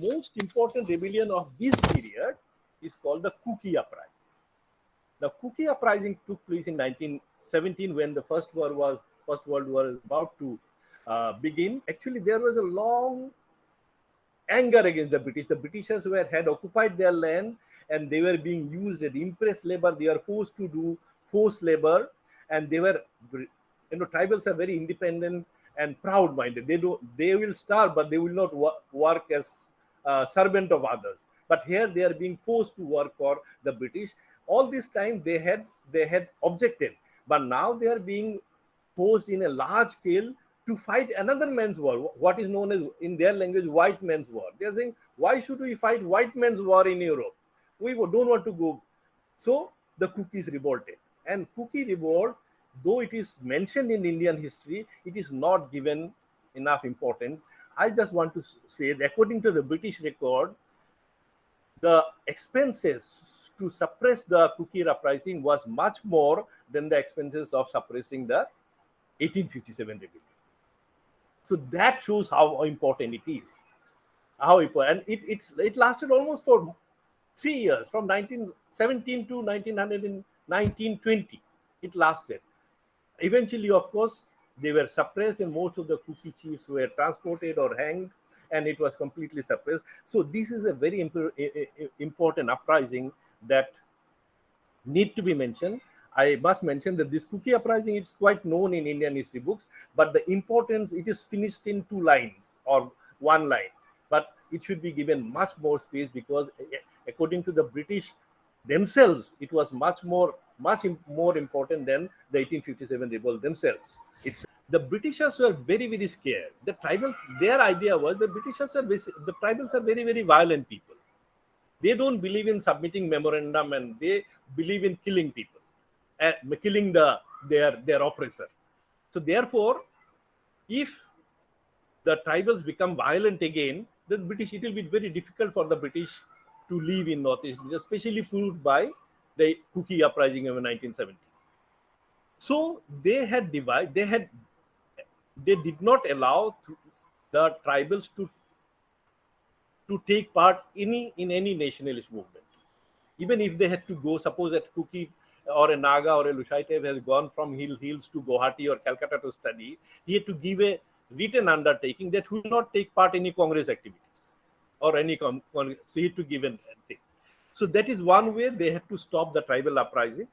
most important rebellion of this period is called the Kuki Uprising. The Kuki Uprising took place in 1917 when the First World War was about to begin. Actually, there was a long anger against the British. The Britishers had occupied their land and they were being used as impress labor. They are forced to do forced labor, and they were, tribals are very independent and proud-minded. They will starve, but they will not work as servant of others. But here they are being forced to work for the British. All this time they had objected, but now they are being forced in a large scale to fight another man's war, what is known as in their language white man's war. They are saying, why should we fight white man's war in Europe? We don't want to go. So the Kukis revolted, and Kuki revolt, though it is mentioned in Indian history, it is not given enough importance. I just want to say that according to the British record, the expenses to suppress the Kuki uprising was much more than the expenses of suppressing the 1857 rebellion. So that shows how important it is. How important, and it lasted almost for 3 years, from 1917 to 1920. It lasted. Eventually, of course, they were suppressed, and most of the Kuki chiefs were transported or hanged, and it was completely suppressed. So this is a very important uprising that need to be mentioned. I must mention that this Kuki uprising is quite known in Indian history books, but the importance, it is finished in 2 lines or 1 line, but it should be given much more space, because according to the British themselves, it was much more important than the 1857 revolt themselves. The Britishers were very, very scared. The tribals, their idea was the the tribals are very, very violent people. They don't believe in submitting memorandum, and they believe in killing people, and killing their oppressor. So therefore, if the tribals become violent again, then it will be very difficult for the British to live in Northeast, especially proved by the Kuki uprising of 1970. So they did not allow the tribals to take part in any nationalist movement. Even if they had to go, suppose that Kuki or a Naga or a Lushaitev has gone from hills to Guwahati or Calcutta to study, he had to give a written undertaking that he will not take part in any Congress activities or any Congress. So he had to give a thing. So that is one way they had to stop the tribal uprising.